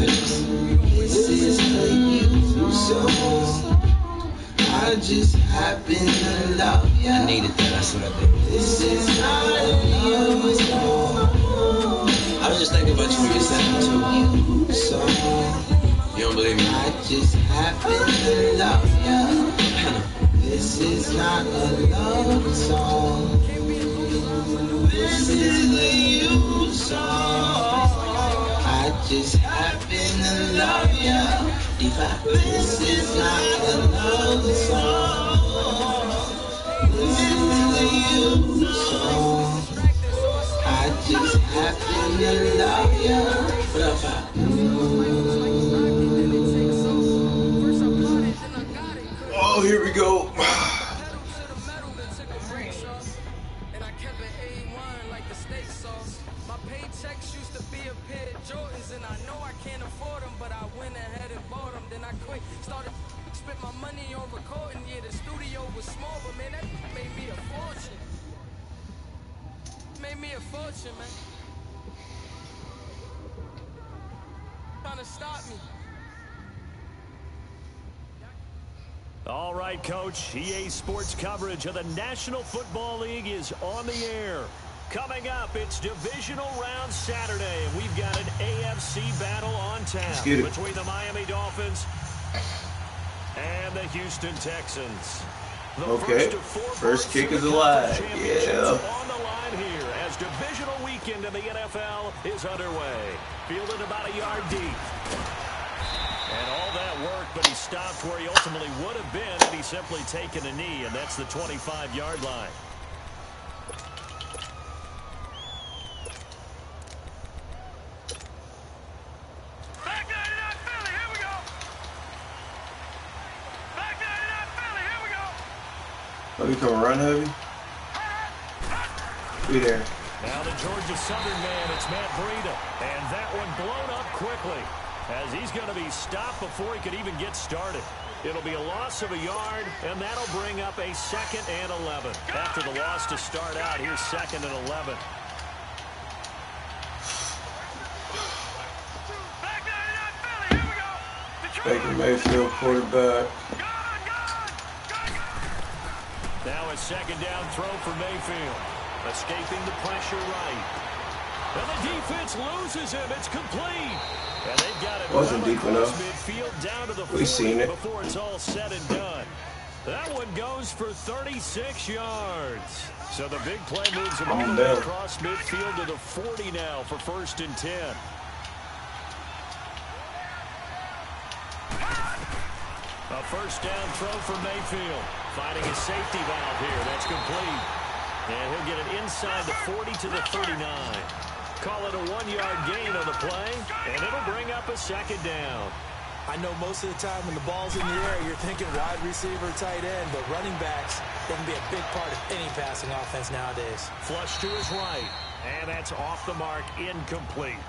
This is for you, so I just happen to love you. I needed that, that's what I did. This is not you, so I was just thinking about you when you said it too. So you don't believe me? I just happen to love you. This is not a love song. This is a you song. I just happen to love you. This is not a love song. This is a you song. I just happen to love you. What up, Fab? Oh, here we go. Man. Trying to stop me. All right, Coach. EA Sports coverage of the National Football League is on the air. Coming up, it's divisional round Saturday, and we've got an AFC battle on tap between the Miami Dolphins and the Houston Texans. The first kick is alive. Yeah. On the line here as divisional weekend in the NFL is underway. Fielded about a yard deep. And all that work, but he stopped where he ultimately would have been had he simply taken a knee, and that's the 25-yard line. Let me come run heavy. Be there. Now the Georgia Southern man, it's Matt Breida. And that one blown up quickly as he's going to be stopped before he could even get started. It'll be a loss of a yard, and that'll bring up a 2nd and 11. After the loss to start out, here's 2nd and 11. Baker Mayfield, quarterback. Now a 2nd down throw for Mayfield. Escaping the pressure right. And the defense loses him. It's complete. And they've got it wasn't deep enough. Midfield down to the 40 We've seen it before it's all said and done. That one goes for 36 yards. So the big play moves him all the way across midfield to the 40 now for 1st and 10. A 1st down throw for Mayfield. Finding his safety valve here. That's complete. And he'll get it inside the 40 to the 39. Call it a 1-yard gain on the play, and it'll bring up a 2nd down. I know most of the time when the ball's in the air, you're thinking wide receiver, tight end, but running backs can be a big part of any passing offense nowadays. Flush to his right, and that's off the mark, incomplete.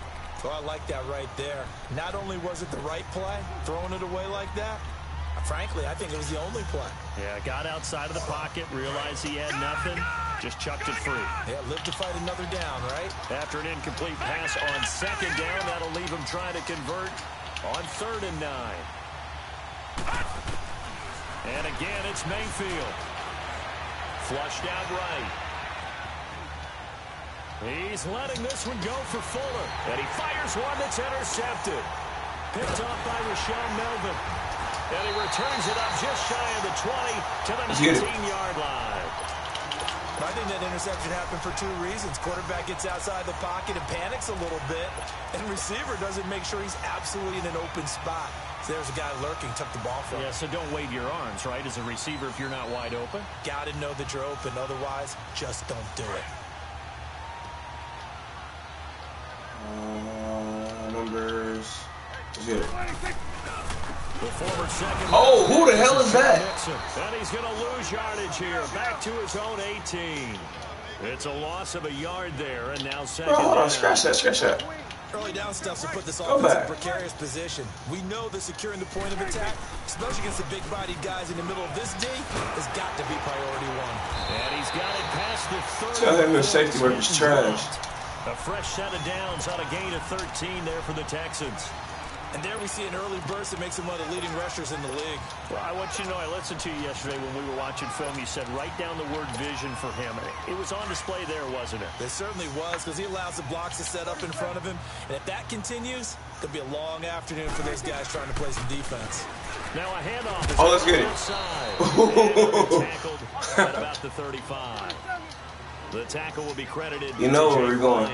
Well, I like that right there. Not only was it the right play, throwing it away like that, frankly, I think it was the only play. Yeah, got outside of the pocket, realized he had nothing, just chucked it free. Yeah, live to fight another down, right? After an incomplete pass on 2nd down, that'll leave him trying to convert on 3rd and 9. And again, it's Mayfield. Flushed out right. He's letting this one go for Fuller. And he fires one that's intercepted. Picked off by Rashawn Melvin. And he returns it up just shy of the 20 to the 19-yard line. I think that interception happened for 2 reasons. Quarterback gets outside the pocket and panics a little bit, and receiver doesn't make sure he's absolutely in an open spot. So there's a guy lurking, took the ball from him. Yeah, so don't wave your arms, right, as a receiver if you're not wide open. Got to know that you're open. Otherwise, just don't do it. Numbers. Let's get it. Oh, who the hell is that? And he's going to lose yardage here. Back to his own 18. It's a loss of a yard there, and now 2nd down. Scratch that. Early down stuff to put this offense in a precarious position. We know that securing the point of attack, especially against the big-bodied guys in the middle of this D, has got to be priority 1. And he's got it past the 3rd. Tell him the safety work is trash. A fresh set of downs on a gain of 13 there for the Texans. And there we see an early burst that makes him one of the leading rushers in the league. Well, I want you to know, I listened to you yesterday when we were watching film. You said write down the word vision for him. It was on display there, wasn't it? It certainly was, because he allows the blocks to set up in front of him. And if that continues, it could be a long afternoon for those guys trying to play some defense. Now a handoff. Oh, let's get it. Tackled at about the 35. The tackle will be credited. You know where we're going.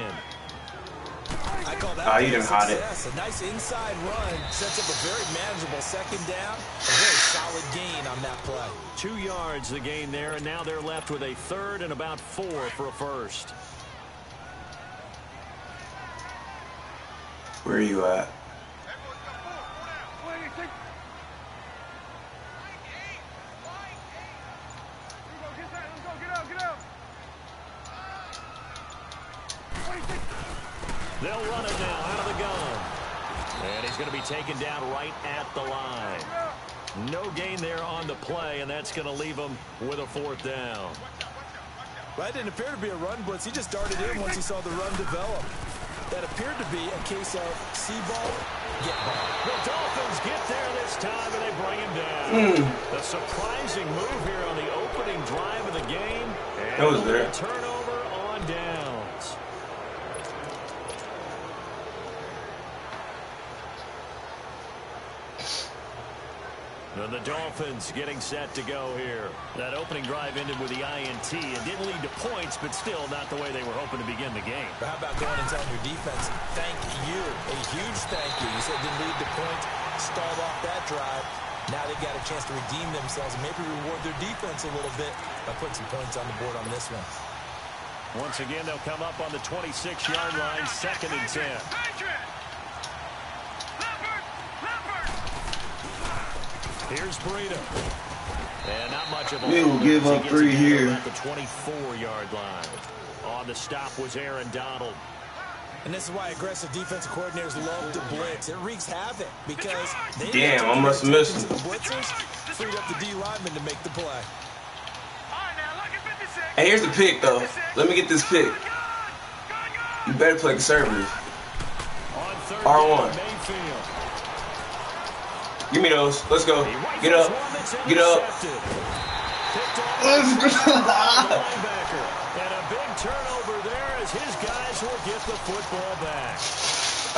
I call that you didn't hide it. A nice inside run sets up a very manageable second down. A very solid gain on that play. 2 yards the gain there, and now they're left with a third and about 4 for a first. Where are you at? They'll run it now out of the gun. And he's going to be taken down right at the line. No gain there on the play, and that's going to leave him with a 4th down. Well, that didn't appear to be a run blitz. He just darted in once he saw the run develop. That appeared to be a case of see ball, get ball. The Dolphins get there this time, and they bring him down. A surprising move here on the opening drive of the game. And that was there. Turnover on downs. And the Dolphins getting set to go here. That opening drive ended with the INT. It didn't lead to points, but still not the way they were hoping to begin the game. But how about going and telling your defense, thank you, a huge thank you. You said it didn't lead to points, stalled off that drive. Now they've got a chance to redeem themselves and maybe reward their defense a little bit by putting some points on the board on this one. Once again, they'll come up on the 26-yard line, 2nd and 10. Here's Burrito. And not much of a we will give up 3 here. At the 24-yard line. On the stop was Aaron Donald. And this is why aggressive defensive coordinators love to blitz. It wreaks havoc because they damn, I must have missed him. The blitzers freed up the D lineman to make the play. Hey, here's the pick, though. Let me get this pick. You better play conservative. R1. Give me those. Let's go. Get up. Get up. Let's go. And a big turnover there as his guys will get the football back.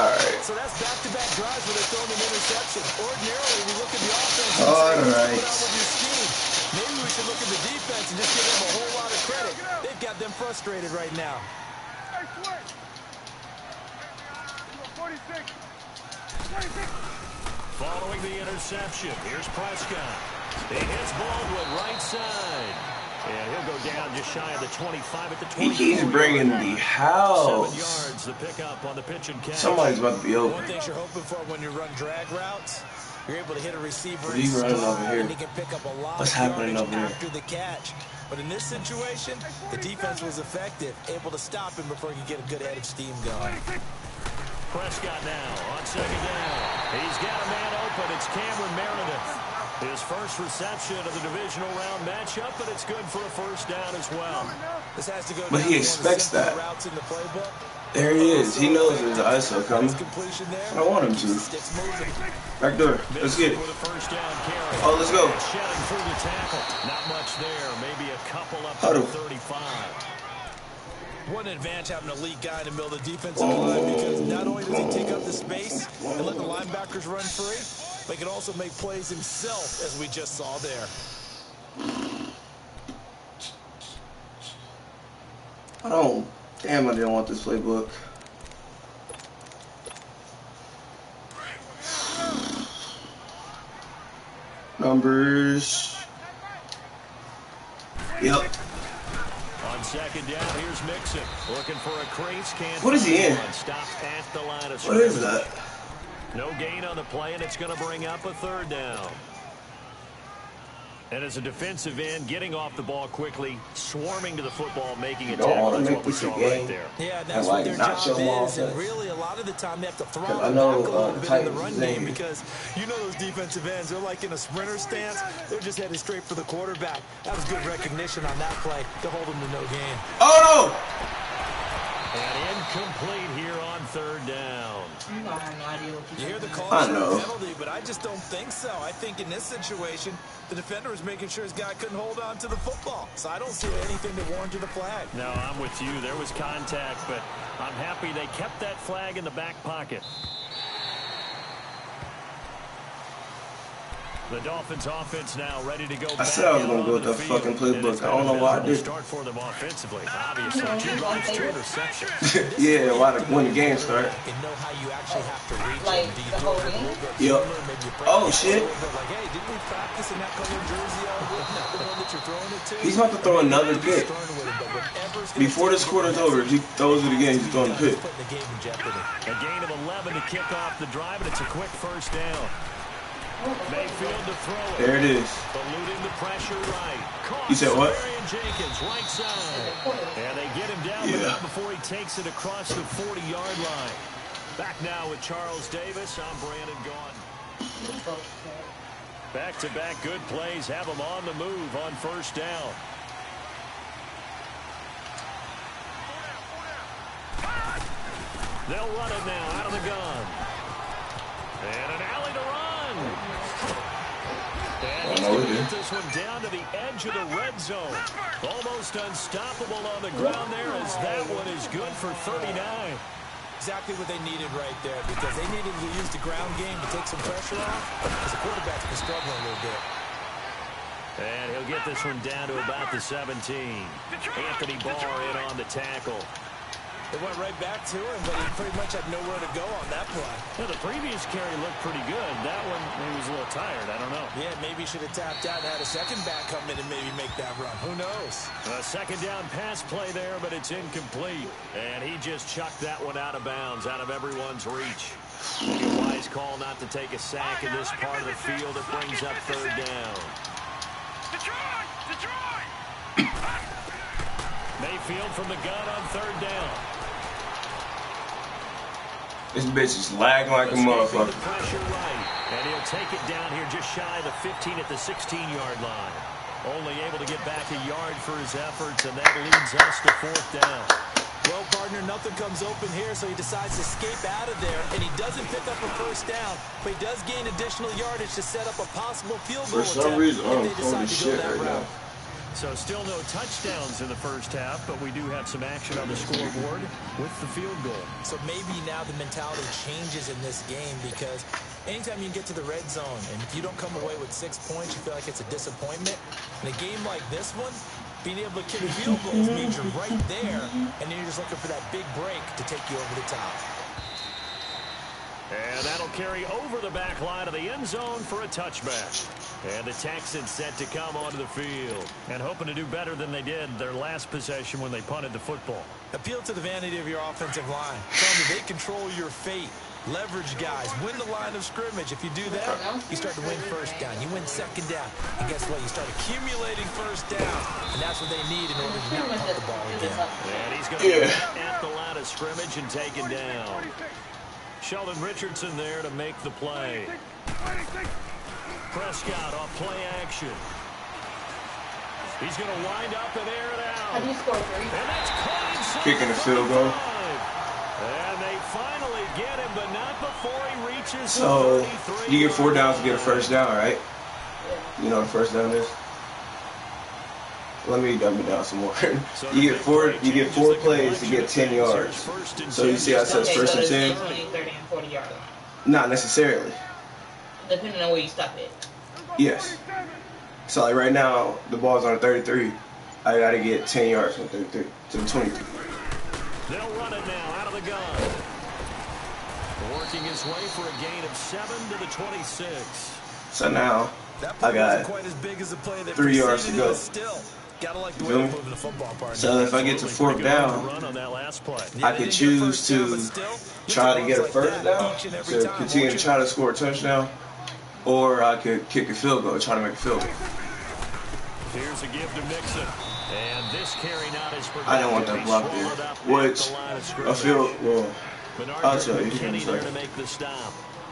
All right. So that's back-to-back drives where they're throwing an interception. Ordinarily, we look at the offense and all say, right. put out with your scheme. Maybe we should look at the defense and just give them a whole lot of credit. They've got them frustrated right now. 46. Following the interception, here's Prescott. He hits Baldwin right side. And he'll go down just shy of the 25 at the 24. He keeps bringing the house. 7 yards the pickup on the pitch and catch. Somebody's about to be open. One thing you're hoping for when you run drag routes, you're able to hit a receiver He's running over here. and he can pick up a lot What's of happening yardage over here? after the catch. But in this situation, the defense was effective, able to stop him before he could get a good head of steam going. Prescott now on 2nd down. He's got a man open. It's Cameron Meredith. His first reception of the divisional round matchup, but it's good for a 1st down as well. This has to go But he expects that. Routes in the playbook. There he is. He knows there's an ISO coming. I don't want him to. Back door. Let's get it. Oh, let's go. Shedding through the tackle. Not much there. Maybe a couple up to 35. What an advantage having an elite guy in the middle of the defensive line, because not only does he take up the space and let the linebackers run free, but he can also make plays himself, as we just saw there. Damn, I didn't want this playbook. Numbers. Yep. On 2nd down, here's Mixon. Looking for a crease. Can't. What is he in? Stops at the line of what is that? No gain on the play, and it's going to bring up a 3rd down. And as a defensive end, getting off the ball quickly, swarming to the football, making a tackle. That's what we saw right there. Yeah, that's what their job is. And really, a lot of the time, they have to throttle back a little bit in the run game, because you know those defensive ends, they're like in a sprinter stance. They're just headed straight for the quarterback. That was good recognition on that play to hold them to no gain. Oh, no! And incomplete here on third down. You hear the call I for know. a penalty, but I just don't think so. I think in this situation, the defender was making sure his guy couldn't hold on to the football. So I don't see anything that warranted a flag. No, I'm with you. There was contact, but I'm happy they kept that flag in the back pocket. The Dolphins offense now ready to go. I said I was going to go with that fucking playbook. I don't know why I did. Start for them offensively. Obviously, 2 drives, 2 interceptions. Yeah, when the game start. And know how you actually have to reach Like and the whole game? Yep. Oh, shit. Like, hey, didn't we practice in that color jersey? The one that you're throwing it to? He's about to throw another pick. Before this quarter's over, if he throws it again, he's throwing the pick. A gain of 11 to kick off the drive, and it's a quick first down. Mayfield to throw it. There it is. Eluding the pressure right. You said what? Jenkins, right side. And they get him down, but not before he takes it across the 40-yard line. Back now with Charles Davis. I'm Brandon Gaudin. Back-to-back good plays have them on the move on first down. They'll run it now out of the gun. And an alley to run. And he's going to get this one down to the edge of the red zone. Almost unstoppable on the ground there as that one is good for 39. Exactly what they needed right there, because they needed to use the ground game to take some pressure off, because the quarterback's been struggling a little bit. And he'll get this one down to about the 17. Anthony Barr in on the tackle. It went right back to him, but he pretty much had nowhere to go on that play. Yeah, the previous carry looked pretty good. That one, he was a little tired. I don't know. Yeah, maybe he should have tapped out and had a second back come in and maybe make that run. Who knows? A second down pass play there, but it's incomplete. And he just chucked that one out of bounds, out of everyone's reach. A wise call not to take a sack in this part of the field. It brings up third down. Mayfield from the gun on third down. This bitch is lagging like a motherfucker. Pressure right, and he'll take it down here just shy of the 15 at the 16-yard line. Only able to get back a yard for his efforts, and that leads us to fourth down. Well, partner, nothing comes open here, so he decides to escape out of there, and he doesn't pick up a first down, but he does gain additional yardage to set up a possible field goal attempt. For some reason, I'm calling shit right now. So still no touchdowns in the first half, but we do have some action on the scoreboard with the field goal. So maybe now the mentality changes in this game, because anytime you get to the red zone and if you don't come away with 6 points, you feel like it's a disappointment. In a game like this one, being able to kick field goals means you're right there, and then you're just looking for that big break to take you over the top. And that'll carry over the back line of the end zone for a touchback. And the Texans set to come onto the field and hoping to do better than they did their last possession when they punted the football. Appeal to the vanity of your offensive line. Tell them they control your fate. Leverage guys. Win the line of scrimmage. If you do that, you start to win first down. You win second down. And guess what? You start accumulating first down. And that's what they need in order to not punt the ball again. And he's going to get at the line of scrimmage and taken down. Sheldon Richardson there to make the play. Prescott off play action. He's going to wind up and air it out. How do you score 3? And that's caught. Kicking the field goal. And they finally get him, but not before he reaches So 33. you get 4 downs to get a first down, right? You know what a first down is? Let me dumb it down some more. You get four plays to get 10 yards. So you see how it says first and 10? 20, 30, and 40 yard line. Not necessarily. Depending on where you stop it. Yes. So like right now, the ball's on 33. I gotta get 10 yards from 33 to the 23. They'll run it now out of the gun. Working his way for a gain of 7 to the 26. So now I got 3 yards to go. So if I get to fourth down, I could choose to try to get a first down to continue to try to score a touchdown, or I could kick a field goal, try to make a field goal. Here's a give to Mixon. And this carry not as I didn't want that block there. Which a field well, I'll tell you in a second.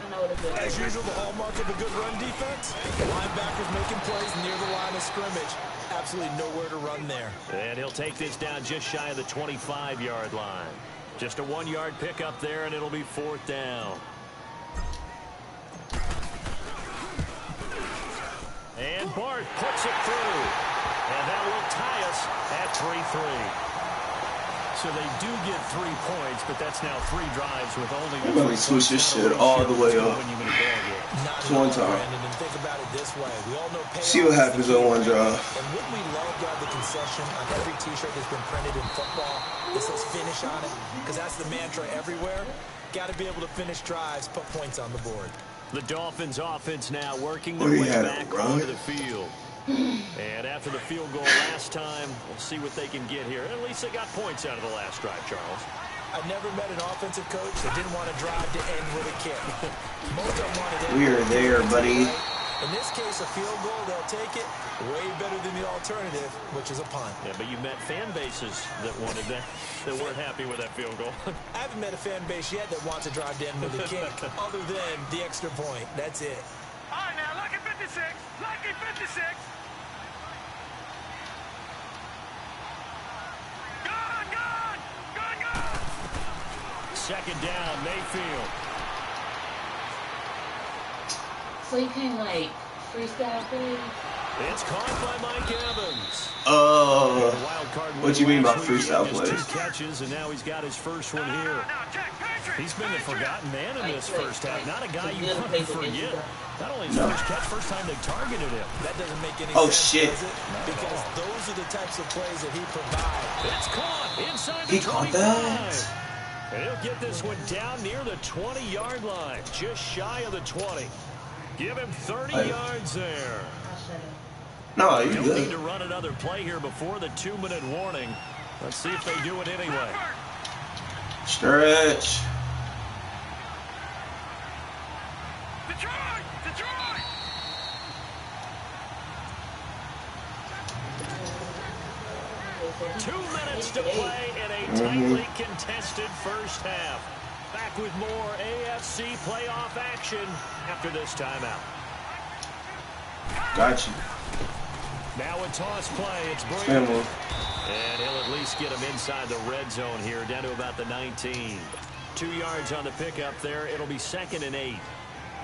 know what it is. As usual, the hallmark of a good run defense, linebackers making plays near the line of scrimmage. Absolutely nowhere to run there. And he'll take this down just shy of the 25-yard line. Just a 1-yard pickup there, and it'll be 4th down. And Bart puts it through. And that will tie us at 3-3. So they do get 3 points, but that's now 3 drives with only the. I'm going to switch this shit all the way up. It's one time. See what happens on one drive. And wouldn't we love to have the concession on every T-shirt that's been printed in football that says finish on it? Because that's the mantra everywhere. Got to be able to finish drives, put points on the board. The Dolphins offense now working their way back onto the field. And after the field goal last time, we'll see what they can get here. At least they got points out of the last drive, Charles. I've never met an offensive coach that didn't want to drive to end with a kick. Most of them wanted it. We are there, buddy. In this case, a field goal, they'll take it. Way better than the alternative, which is a punt. Yeah, but you met fan bases that wanted that weren't happy with that field goal. I haven't met a fan base yet that wants to drive to end with a kick, other than the extra point. That's it. All right, now, lucky 56. Lucky 56. Second down, Mayfield. So you can like freestyle plays? It's caught by Mike Evans. What you mean by freestyle plays? 2 catches, and now he's got his first one here. He's been the forgotten man in this first half. Not a guy you want to forget. Not only his first catch, first time they targeted him. That doesn't make any sense, shit. Does it? Because those are the types of plays that he provides. It's caught inside the 25. He caught that. And he'll get this one down near the 20-yard line, just shy of the 20. Give him 30 yards there. No, you don't good. need to run another play here before the 2-minute warning. Let's see if they do it anyway. Stretch. Detroit! Detroit! 2 minutes to play in a tightly contested first half. Back with more AFC playoff action after this timeout. Gotcha. Now a toss play. It's Brady. And he'll at least get him inside the red zone here, down to about the 19. 2 yards on the pickup there. It'll be 2nd and 8.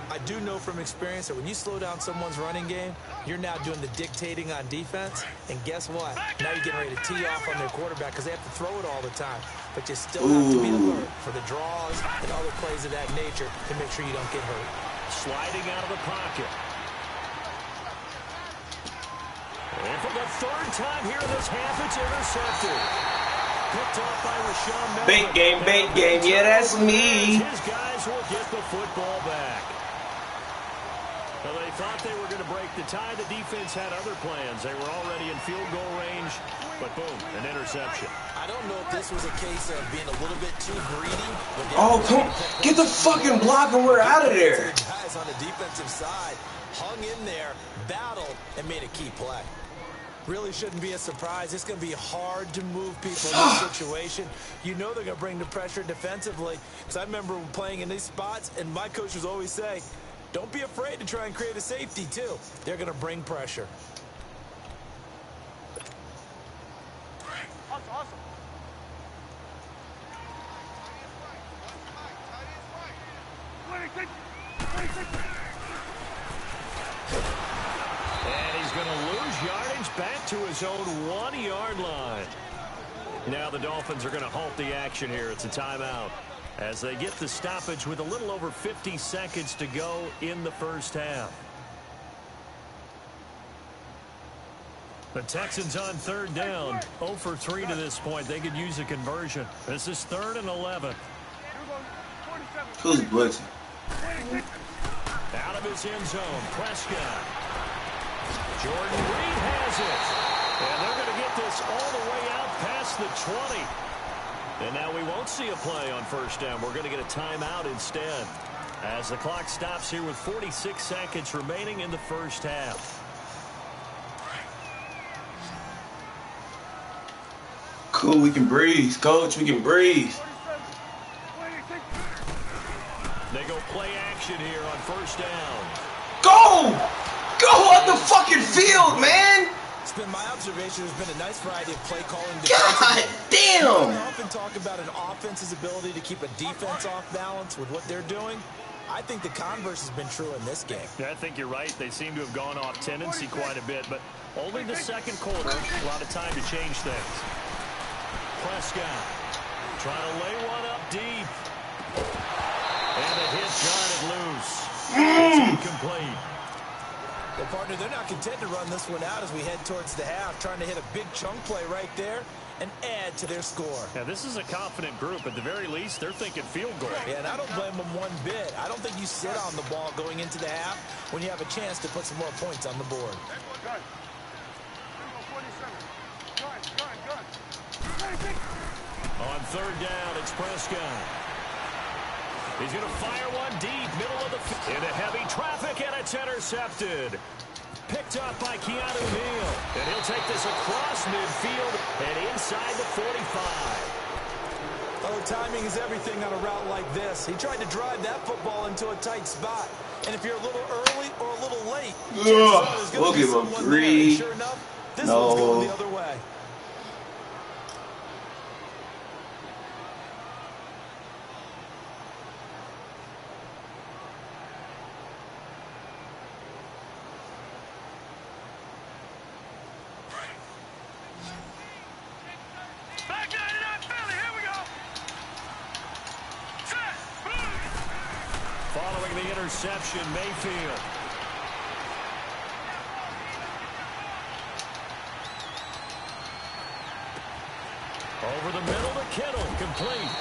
I do know from experience that when you slow down someone's running game, you're now doing the dictating on defense. And guess what? Now you're getting ready to tee off on their quarterback because they have to throw it all the time. But you still have to be alert for the draws and other plays of that nature to make sure you don't get hurt. Sliding out of the pocket. And for the 3rd time here in this half, it's intercepted. Picked off by Rashawn Melvin. Bait game. Yeah, that's me. His guys will get the football back. Well, they thought they were going to break the tie. The defense had other plans. They were already in field goal range, but boom, an interception. I don't know if this was a case of being a little bit too greedy. Oh, come on. Get the fucking block and we're out of there. Guys on the defensive side hung in there, battled, and made a key play. Really shouldn't be a surprise. It's going to be hard to move people in this situation. You know they're going to bring the pressure defensively. Because I remember playing in these spots, and my coach was always saying, don't be afraid to try and create a safety, too. They're going to bring pressure. Awesome. And he's going to lose yardage back to his own 1-yard line. Now the Dolphins are going to halt the action here. It's a timeout as they get the stoppage with a little over 50 seconds to go in the first half. The Texans on 3rd down, 0 for 3 to this point. They could use a conversion. This is 3rd and 11. Who's blitzing? Out of his end zone, Prescott. Jordan Reed has it. And they're going to get this all the way out past the 20. And now we won't see a play on 1st down. We're going to get a timeout instead as the clock stops here with 46 seconds remaining in the first half. Cool, we can breathe. Coach, we can breathe. They go play action here on first down. Go! Go on the fucking field, man! It's been my observation. There's been a nice variety of play calling. God damn! We often talk about an offense's ability to keep a defense off balance with what they're doing. I think the converse has been true in this game. Yeah, I think you're right. They seem to have gone off tendency quite a bit, but only the second quarter. A lot of time to change things. Prescott trying to lay one up deep. And the hit got it loose. It's incomplete. Well, partner, they're not content to run this one out as we head towards the half, trying to hit a big chunk play right there and add to their score. Yeah, this is a confident group. At the very least, they're thinking field goal. Yeah, and I don't blame them one bit. I don't think you sit on the ball going into the half when you have a chance to put some more points on the board. On third down, it's Prescott. He's going to fire one deep, middle of the field. Into heavy traffic, and it's intercepted. Picked up by Keanu Neal. And he'll take this across midfield and inside the 45. Oh, timing is everything on a route like this. He tried to drive that football into a tight spot. And if you're a little early or a little late, we'll give him 3. Sure enough, this one's going the other way. Following the interception, Mayfield. Over the middle to Kittle, complete.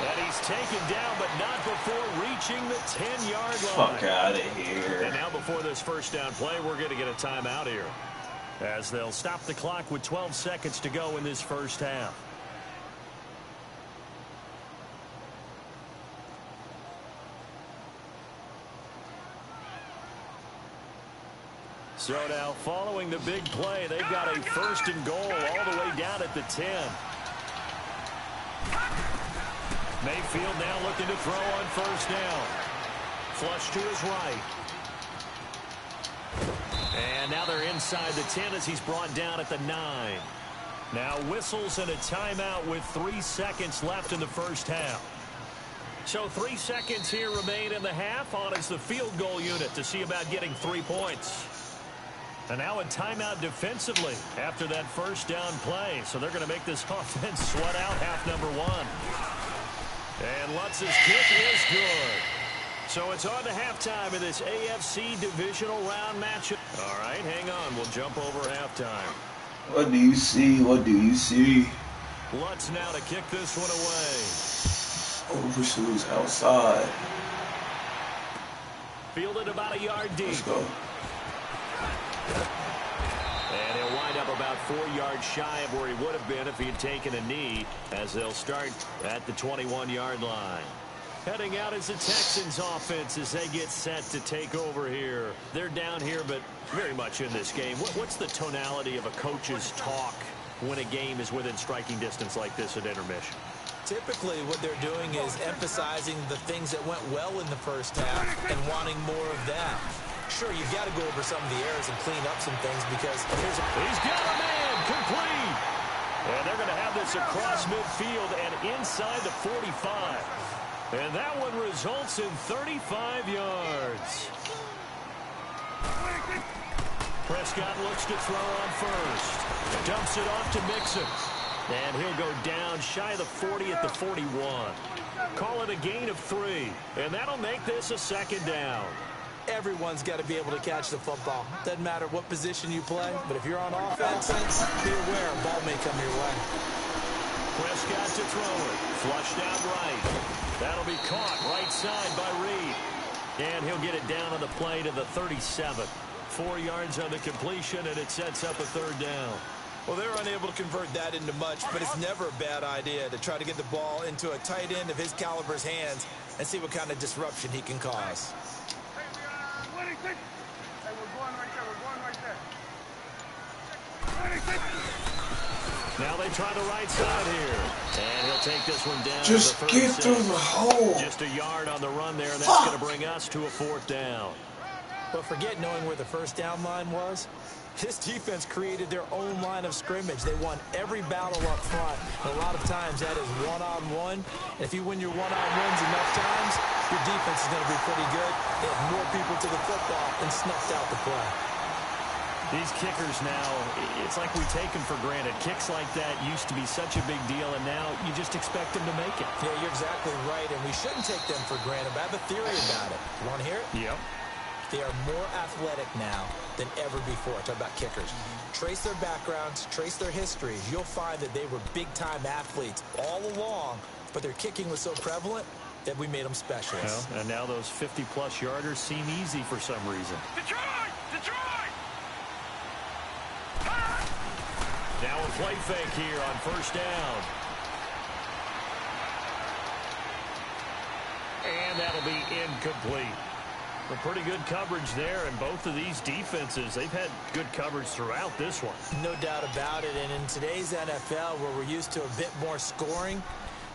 And he's taken down, but not before reaching the 10-yard line. Fuck out of here. And now before this first down play, we're going to get a timeout here, as they'll stop the clock with 12 seconds to go in this first half. So now, following the big play, they've got a first and goal all the way down at the 10. Mayfield now looking to throw on first down. Flush to his right. And now they're inside the 10 as he's brought down at the 9. Now whistles and a timeout with 3 seconds left in the first half. So 3 seconds here remain in the half. On is the field goal unit to see about getting 3 points. And now a timeout defensively after that first down play. So they're going to make this offense sweat out half number 1. And Lutz's kick is good. So it's on to halftime of this AFC divisional round matchup. All right, hang on. We'll jump over halftime. What do you see? What do you see? Lutz now to kick this one away. Overshoes outside. Fielded about a yard deep. Let's go. And he'll wind up about 4 yards shy of where he would have been if he had taken a knee, as they'll start at the 21-yard line. Heading out is the Texans offense as they get set to take over here. They're down here, but very much in this game. What's the tonality of a coach's talk when a game is within striking distance like this at intermission? Typically, what they're doing is emphasizing the things that went well in the first half and wanting more of that. Sure, you've got to go over some of the errors and clean up some things because he's got a man, complete. And they're going to have this across midfield and inside the 45. And that one results in 35 yards. Prescott looks to throw on first. Dumps it off to Mixon. And he'll go down shy of the 40 at the 41. Call it a gain of 3. And that'll make this a second down. Everyone's got to be able to catch the football. Doesn't matter what position you play, but if you're on offense, be aware a ball may come your way. Prescott to throw it. Flushed out right. That'll be caught right side by Reed. And he'll get it down on the play to the 37. 4 yards on the completion, and it sets up a third down. Well, they're unable to convert that into much, but it's never a bad idea to try to get the ball into a tight end of his caliber's hands and see what kind of disruption he can cause. Now they try the right side here. And he'll take this one down. Just get through the hole. Just a yard on the run there, and that's going to bring us to a 4th down. But forget knowing where the first down line was. This defense created their own line of scrimmage. They won every battle up front. And a lot of times that is one-on-one. And if you win your one-on-ones enough times, your defense is going to be pretty good. They have more people to the football and snuffed out the play. These kickers now, it's like we take them for granted. Kicks like that used to be such a big deal, and now you just expect them to make it. Yeah, you're exactly right, and we shouldn't take them for granted. But I have a theory about it. You want to hear it? Yep. They are more athletic now than ever before. Talk about kickers. Trace their backgrounds, trace their histories. You'll find that they were big-time athletes all along, but their kicking was so prevalent that we made them specialists. Well, and now those 50-plus yarders seem easy for some reason. Detroit! Detroit! Now a play fake here on 1st down. And that'll be incomplete. A pretty good coverage there, and both of these defenses, they've had good coverage throughout this one. No doubt about it, and in today's NFL, where we're used to a bit more scoring,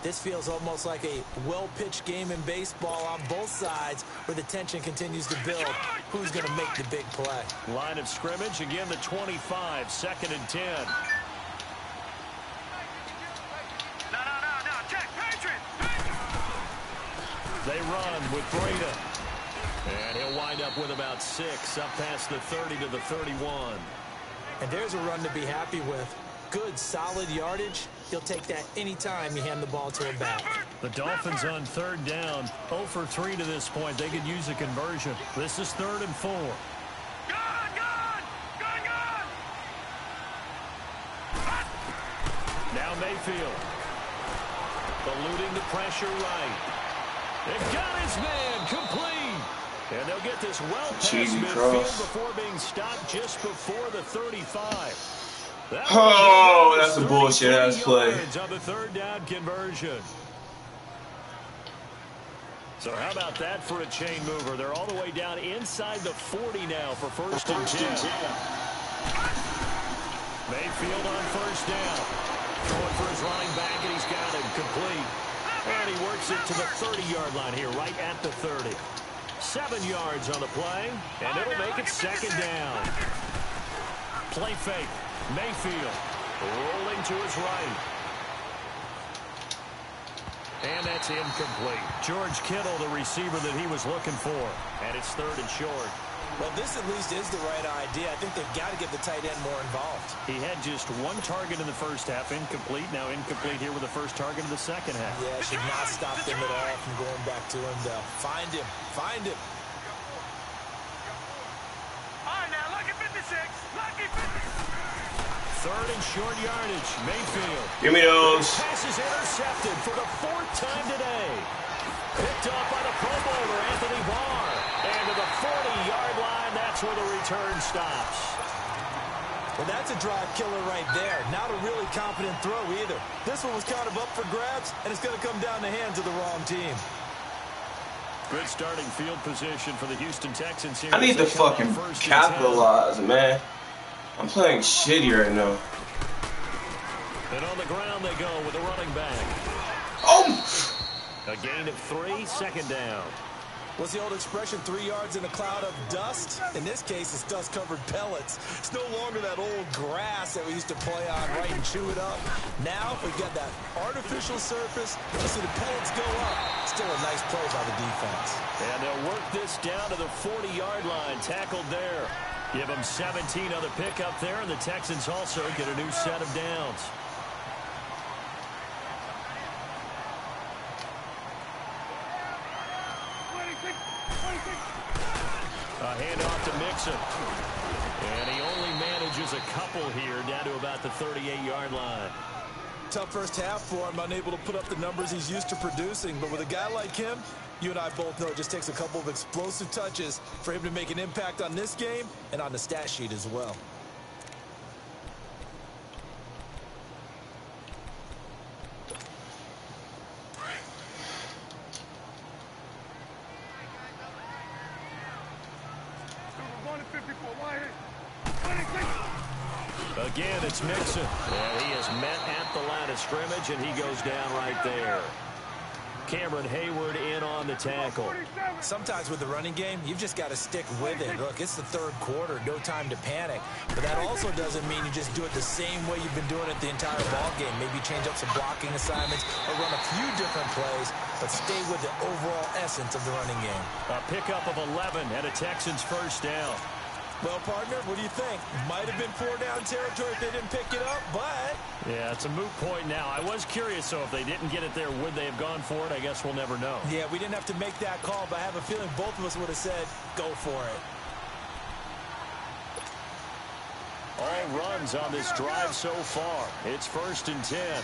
this feels almost like a well-pitched game in baseball on both sides where the tension continues to build. Who's going to make the big play? Line of scrimmage, again the 25, 2nd and 10. No, check, Patriot! They run with Breda. And he'll wind up with about 6, up past the 30 to the 31. And there's a run to be happy with. Good, solid yardage. He'll take that anytime you hand the ball to him back. The Dolphins on 3rd down, 0 for 3 to this point. They could use a conversion. This is 3rd and 4. Gun! Now Mayfield. Eluding the pressure right. They've got his man complete. And they'll get this well past midfield before being stopped just before the 35. Oh, that's a bullshit-ass play. On the 3rd down conversion. So how about that for a chain mover? They're all the way down inside the 40 now for 1st and 10. Mayfield on 1st down. Going for his running back, and he's got him complete. And he works it to the 30-yard line here, right at the 30. 7 yards on the play, and it'll make it 2nd down. Play fake. Mayfield rolling to his right. And that's incomplete. George Kittle, the receiver that he was looking for. And it's 3rd and short. Well, this at least is the right idea. I think they've got to get the tight end more involved. He had just 1 target in the first half, incomplete. Now incomplete here with the first target of the second half. Yeah, should not stop them at all from going back to him, though. Find him. Find him. All right, now, lucky 56. Lucky 56. 3rd and short yardage. Mayfield. Give me those. Pass is intercepted for the 4th time today. Picked off by the Pro Bowler, Anthony Barr. And to the 40-yard line, that's where the return stops. Well, that's a drive killer right there. Not a really confident throw either. This one was kind of up for grabs, and it's going to come down the hands of the wrong team. Good starting field position for the Houston Texans here. I need to fucking capitalize, man. I'm playing shitty right now. And on the ground they go with the running back. Oh! A gain of 3, 2nd down. What's the old expression, 3 yards in a cloud of dust? In this case, it's dust-covered pellets. It's no longer that old grass that we used to play on, right, and chew it up. Now, we've got that artificial surface. You see the pellets go up. Still a nice play by the defense. And they'll work this down to the 40-yard line, tackled there. Give them 17 on the pickup there, and the Texans also get a new set of downs. A handoff to Mixon. And he only manages a couple here down to about the 38-yard line. Tough first half for him, unable to put up the numbers he's used to producing. But with a guy like him, you and I both know it just takes a couple of explosive touches for him to make an impact on this game and on the stat sheet as well. Again, it's Mixon. And he is met at the line of scrimmage, and he goes down right there. Cameron Hayward in on the tackle. Sometimes with the running game, you've just got to stick with it. Look, it's the third quarter, no time to panic. But that also doesn't mean you just do it the same way you've been doing it the entire ball game. Maybe change up some blocking assignments or run a few different plays, but stay with the overall essence of the running game. A pickup of 11 and a Texans first down. Well, partner, what do you think? Might have been 4-down territory if they didn't pick it up, but... Yeah, it's a moot point now. I was curious, so if they didn't get it there, would they have gone for it? I guess we'll never know. Yeah, we didn't have to make that call, but I have a feeling both of us would have said, go for it. All runs on this drive so far. It's 1st and 10.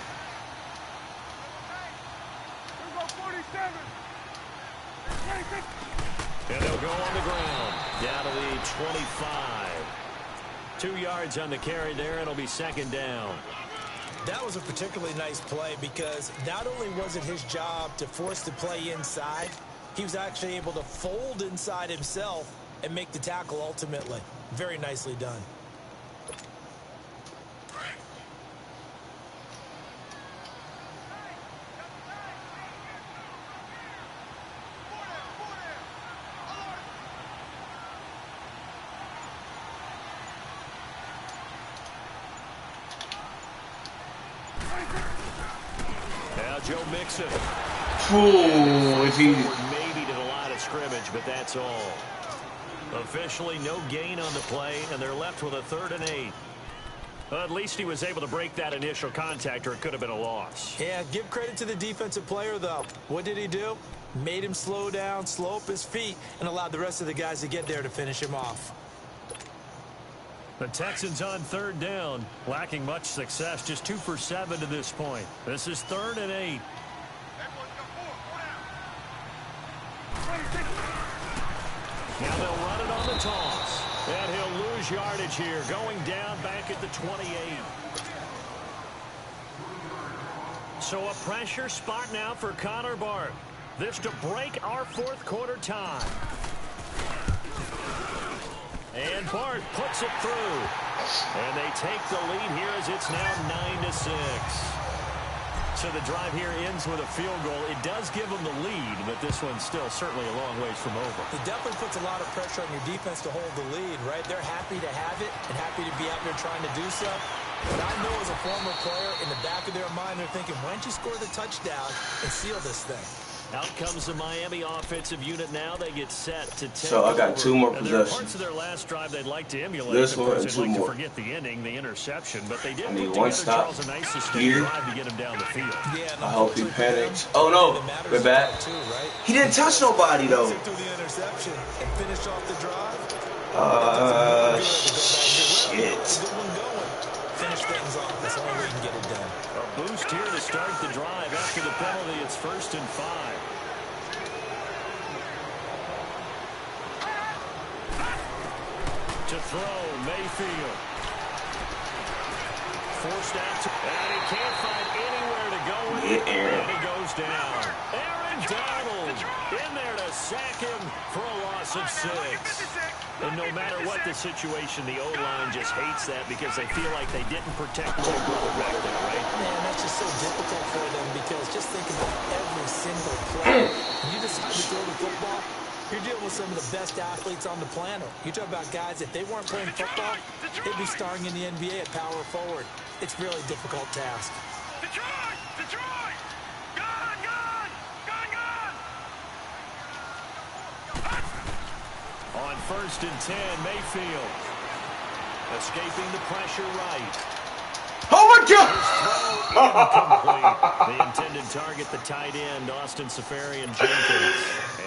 And they'll go on the ground. Down to the 25. 2 yards on the carry there. It'll be 2nd down. That was a particularly nice play because not only was it his job to force the play inside, he was actually able to fold inside himself and make the tackle ultimately. Very nicely done. Now Joe Mixon. Ooh, if he... Maybe to the line of scrimmage, but that's all. Officially no gain on the play, and they're left with a 3rd and 8. Well, at least he was able to break that initial contact, or it could have been a loss. Yeah, give credit to the defensive player, though. What did he do? Made him slow down, slow up his feet, and allowed the rest of the guys to get there to finish him off. The Texans on 3rd down, lacking much success, just 2 for 7 to this point. This is 3rd and 8. Now they'll run it on the toss. And he'll lose yardage here, going down back at the 28. So a pressure spot now for Connor Barth. This to break our 4th quarter tie. And Barth puts it through. And they take the lead here as it's now 9-6. So the drive here ends with a field goal. It does give them the lead, but this one's still certainly a long ways from over. It definitely puts a lot of pressure on your defense to hold the lead, right? They're happy to have it and happy to be out there trying to do so. But I know as a former player, in the back of their mind, they're thinking, why don't you score the touchdown and seal this thing? Out comes the Miami offensive unit now. They get set to take So I got 2 more There are possessions. parts of their last drive they'd like to emulate. This Of one course, and they'd 2 like more. to forget the ending, the interception, but they did I put need together one stop Charles a nice sustained here. drive to get him down the field. Yeah, I hope he panics. Oh, no. We're back. He didn't touch nobody, though. Through the interception and finish off the drive. Shit. Good one going. Finish things off. That's the only way you can get it done. A boost here to start the drive. After the penalty, it's 1st and 5. To throw, Mayfield. Forced out, and he can't find anywhere to go with it. And he goes down. Aaron Donald in there to sack him for a loss of 6. And no matter what the situation, the O-line just hates that because they feel like they didn't protect their brother back there, right? Man, that's just so difficult for them because just think about every single play. When you decide to throw the football, you're dealing with some of the best athletes on the planet. You talk about guys, if they weren't playing football, they'd be starring in the NBA at power forward. It's a really difficult task. Detroit! Detroit! Gone! Gone! Gone! Gone! On 1st and 10, Mayfield. Escaping the pressure right. Oh, my God! Incomplete. The intended target, the tight end, Austin Safarian Jenkins.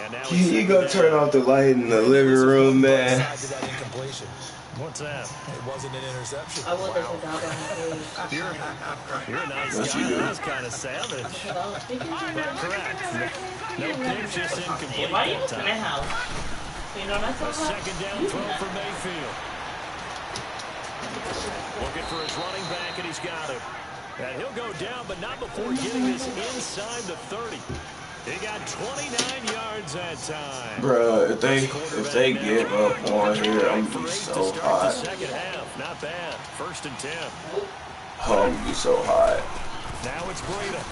And now You gonna turn off the light in the living room, man. What's that? It wasn't an interception. I wonder if that one is. You're a nice What guy. you do? That was kind of savage. Correct. No pitch, just incomplete Why are you that looking at time. house? You know, that's A all. 2nd down throw for Mayfield. Looking for his running back, and he's got him. And he'll go down, but not before getting this inside the 30. He got 29 yards that time. Bruh, if they give up on here, I'm gonna be so hot. Second half. Not bad. 1st and 10. Oh, you so hot. Now it's Breida.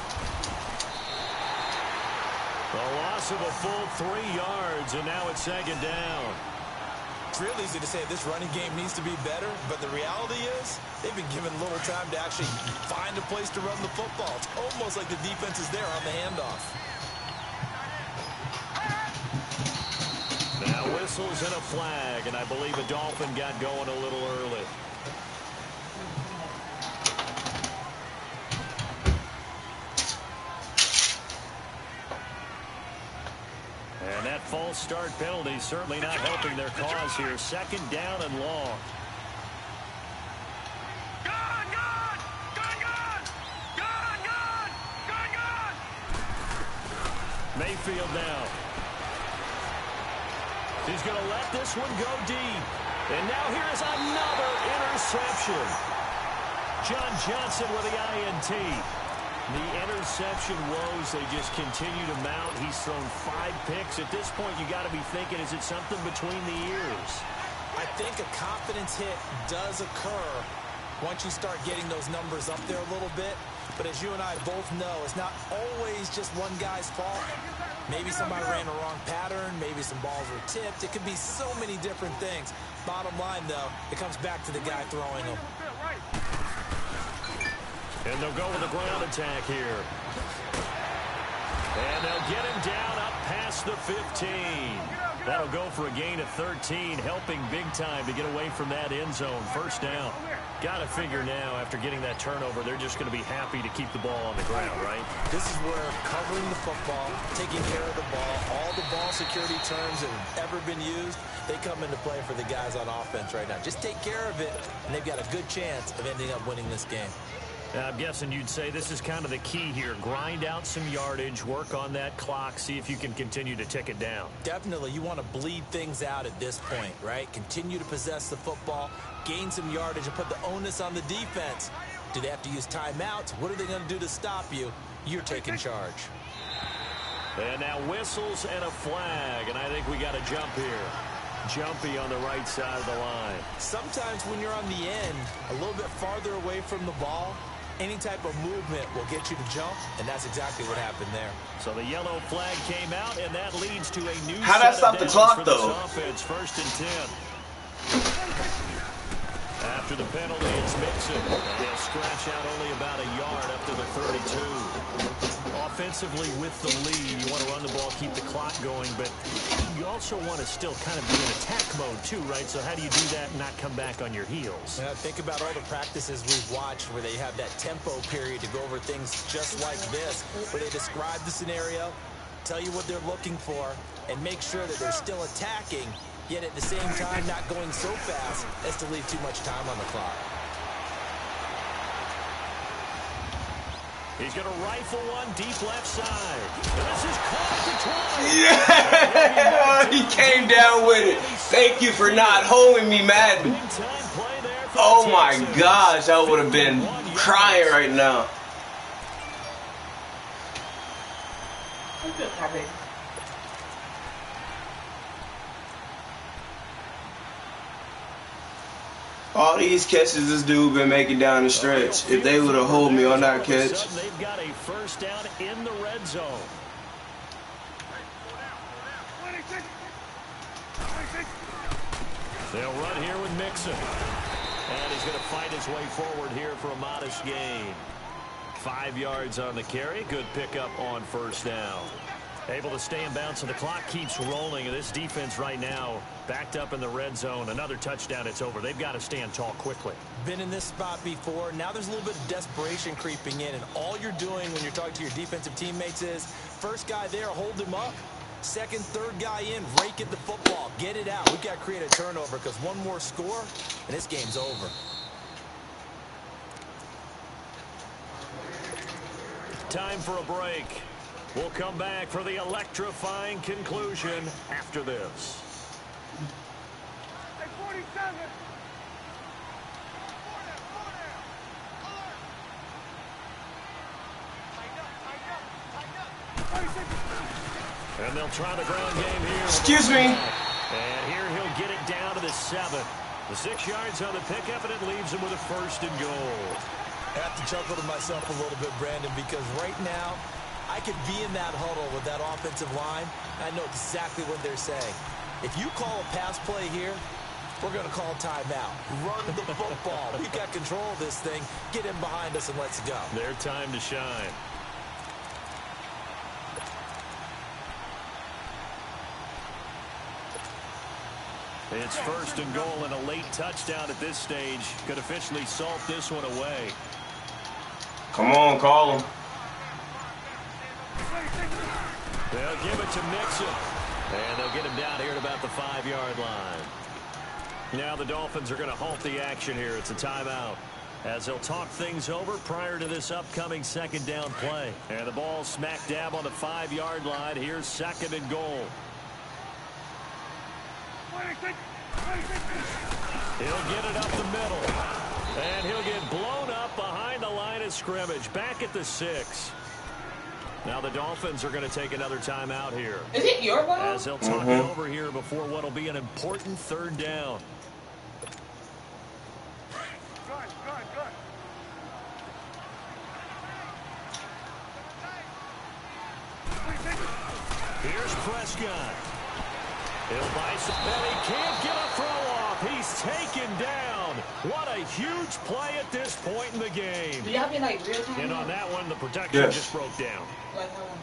A loss of a full 3 yards, and now it's 2nd down. It's real easy to say this running game needs to be better, but the reality is they've been given little time to actually find a place to run the football. It's almost like the defense is there on the handoff. Now whistles and a flag, and I believe a Dolphin got going a little early. And that false start penalty certainly not helping their cause here. 2nd down and long. Mayfield now. He's going to let this one go deep. And now here's another interception. John Johnson with the INT. The interception woes, they just continue to mount. He's thrown 5 picks. At this point, you got to be thinking, is it something between the ears? I think a confidence hit does occur once you start getting those numbers up there a little bit. But as you and I both know, it's not always just one guy's fault. Maybe somebody ran a wrong pattern. Maybe some balls were tipped. It could be so many different things. Bottom line, though, it comes back to the guy throwing them. And they'll go with a ground attack here. And they'll get him down up past the 15. That'll go for a gain of 13, helping big time to get away from that end zone. 1st down. Got to figure now, after getting that turnover, they're just going to be happy to keep the ball on the ground, right? This is where covering the football, taking care of the ball, all the ball security terms that have ever been used, they come into play for the guys on offense right now. Just take care of it, and they've got a good chance of ending up winning this game. I'm guessing you'd say this is kind of the key here. Grind out some yardage, work on that clock, see if you can continue to tick it down. Definitely. You want to bleed things out at this point, right? Continue to possess the football, gain some yardage, and put the onus on the defense. Do they have to use timeouts? What are they going to do to stop you? You're taking charge. And now whistles and a flag, and I think we got a jump here. Jumpy on the right side of the line. Sometimes when you're on the end, a little bit farther away from the ball, any type of movement will get you to jump, and that's exactly what happened there. So the yellow flag came out, and that leads to a new How'd that stop the clock, though? Offense, 1st and 10. After the penalty, it's Mixon. They'll scratch out only about a yard up to the 32. Offensively with the lead, you want to run the ball, keep the clock going, but you also want to still kind of be in attack mode too, right? So how do you do that and not come back on your heels? Think about all the practices we've watched where they have that tempo period to go over things just like this, where they describe the scenario, tell you what they're looking for, and make sure that they're still attacking, yet at the same time not going so fast as to leave too much time on the clock. He's going to rifle one deep left side. And this is caught Yeah! He came down with it. Thank you for not holding me, Madden. Oh my gosh, I would have been crying right now. All these catches this dude been making down the stretch, if they would have hold me on that catch. They've got a 1st down in the red zone. They'll run here with Mixon. And he's going to fight his way forward here for a modest gain. 5 yards on the carry. Good pickup on 1st down. Able to stay in bounds, so the clock keeps rolling. And this defense right now backed up in the red zone. Another touchdown, it's over. They've got to stand tall quickly. Been in this spot before. Now there's a little bit of desperation creeping in. And all you're doing when you're talking to your defensive teammates is, first guy there, hold him up. Second, third guy in, rake at the football. Get it out. We've got to create a turnover because one more score, and this game's over. Time for a break. We'll come back for the electrifying conclusion after this. And they'll try the ground game here. Excuse me. And here he'll get it down to the 7. The 6 yards on the pickup, and it leaves him with a 1st and goal. I have to chuckle to myself a little bit, Brandon, because right now I could be in that huddle with that offensive line. I know exactly what they're saying. If you call a pass play here, we're going to call timeout. Run the football. We've got control of this thing. Get in behind us and let's go. Their time to shine. It's 1st and goal and a late touchdown at this stage. Could officially salt this one away. Come on, call him. They'll give it to Mixon. And they'll get him down here at about the 5-yard line. Now the Dolphins are going to halt the action here. It's a timeout as they'll talk things over prior to this upcoming 2nd down play. And the ball smack dab on the 5-yard line. Here's 2nd and goal. He'll get it up the middle. And he'll get blown up behind the line of scrimmage. Back at the 6. Now the Dolphins are going to take another timeout here. Is it your ball? As they'll talk it over here before what will be an important 3rd down. Here's Prescott. He'll bicep, he can't get a throw off. He's taken down. What a huge play at this point in the game. Do y'all be like real time? And on that one, the protection just broke down.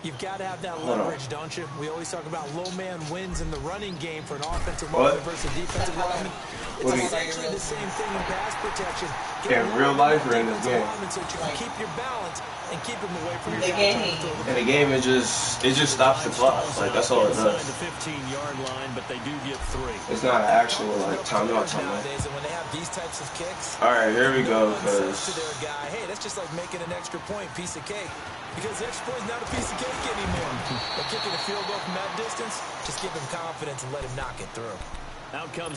You've got to have that leverage, don't you? We always talk about low man wins in the running game for an offensive lineman versus defensive lineman. It's essentially the same thing in pass protection. In real life or in this game? So you can keep your balance and keep him away from your In the game, it just stops the clock. Like, that's all it does. The 15-yard line, but they do get 3. It's not an actual, like, timeout. And when they have these types of kicks, all right, here we go, because to their guy, hey, that's just like making an extra point, piece of cake. Because the extra point is not a piece of cake anymore. But kicking a field goal from that distance, just give him confidence and let him knock it through.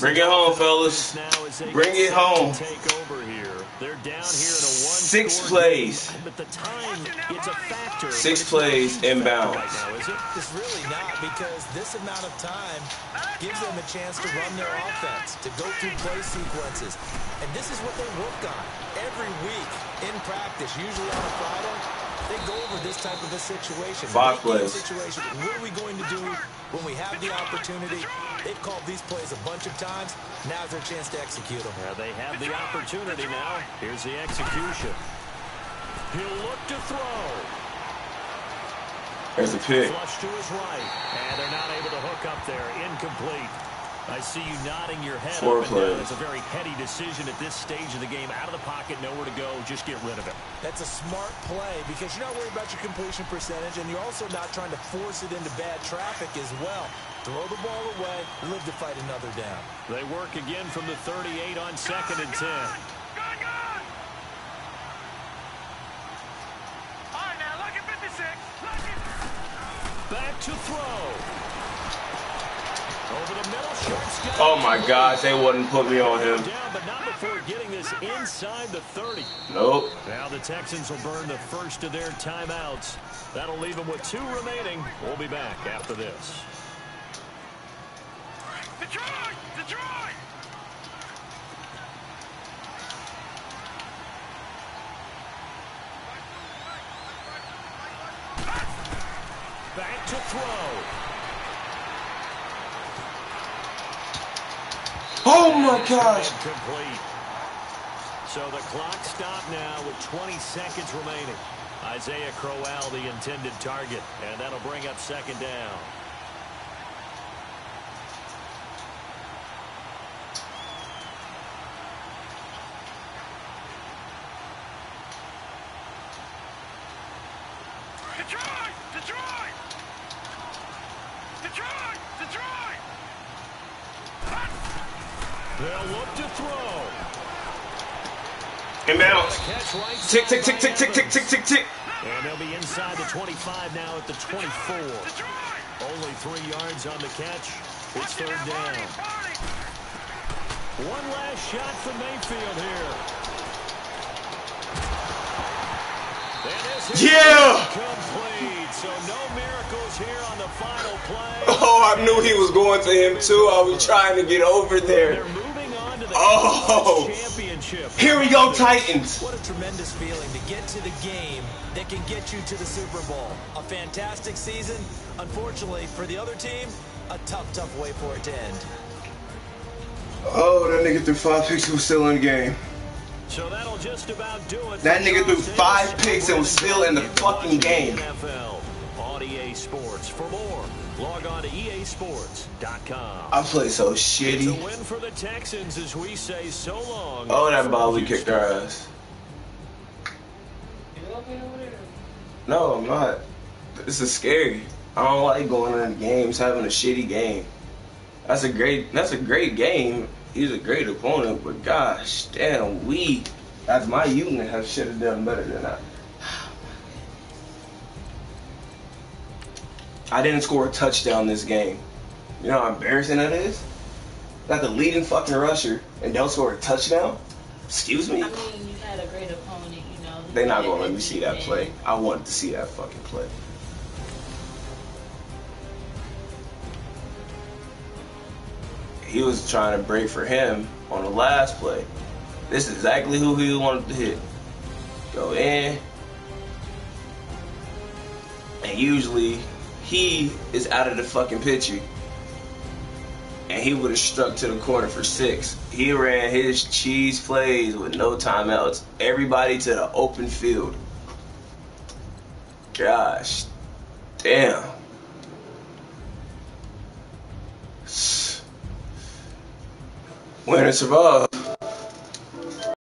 Bring it home, fellas. Bring it home. Take over here. They're down here in a 6 plays. But the time, it's a factor. 6 plays inbound. Right now, is it? It's really not, because this amount of time gives them a chance to run their offense, to go through play sequences. And this is what they work on every week in practice, usually on a Friday. They go over this type of a situation. 5 plays. What are we going to do when we have the opportunity? They've called these plays a bunch of times. Now's their chance to execute them. Yeah, they have the opportunity now. Here's the execution. He'll look to throw. There's a pick. Flush to his right. And they're not able to hook up there. Incomplete. I see you nodding your head 4 up and plays. down. It's a very heady decision at this stage of the game. Out of the pocket, nowhere to go. Just get rid of it. That's a smart play, because you're not worried about your completion percentage, and you're also not trying to force it into bad traffic as well. Throw the ball away, live to fight another down. They work again from the 38 on 2nd and 10. All right, now, look at 56. Back to throw. Over the middle, short. Oh my gosh, they wouldn't put me on him. Down, but not before getting this inside the 30. Nope. Now the Texans will burn the first of their timeouts. That'll leave them with 2 remaining. We'll be back after this. Detroit! Detroit! Back to throw. Oh my gosh. Complete. So the clock stopped now with 20 seconds remaining. Isaiah Crowell, the intended target, and that'll bring up 2nd down. Detroit! Detroit! Detroit! Detroit! They'll look to throw. Inbounds. Tick, tick, tick, tick, tick, tick, tick, tick, tick. And they'll be inside the 25 now at the 24. Only 3 yards on the catch. It's 3rd down. One last shot from Mayfield here. Yeah! Complete. So no miracles here on the final play. Oh, I knew he was going to him too. I was trying to get over there. They're moving on to the Oh! championship. Here we go, Titans. What a tremendous feeling to get to the game that can get you to the Super Bowl. A fantastic season. Unfortunately, for the other team, a tough way for it to end. Oh, that nigga threw 5 picks and was still in the game. So that'll just about do it. That nigga threw 5 picks and was still in the fucking game. NFL on EA Sports. For more, log on to easports.com. I play so It's a shitty. win for the Texans as we say so long. Oh, that from ball we kicked Houston. our ass. No, I'm not. This is scary. I don't like going into games having a shitty game. That's a great game. He's a great opponent, but gosh damn, we as my unit should have done better than that. I didn't score a touchdown this game. You know how embarrassing that is? Got the leading fucking rusher and don't score a touchdown? Excuse me? I mean, you had a great opponent, you know. They're not gonna let me see that play. I wanted to see that fucking play. He was trying to break for him on the last play. This is exactly who he wanted to hit. Go in. And usually he is out of the fucking picture. And he would have struck to the corner for 6. He ran his cheese plays with no timeouts. Everybody to the open field. Gosh. Damn. Win and survive.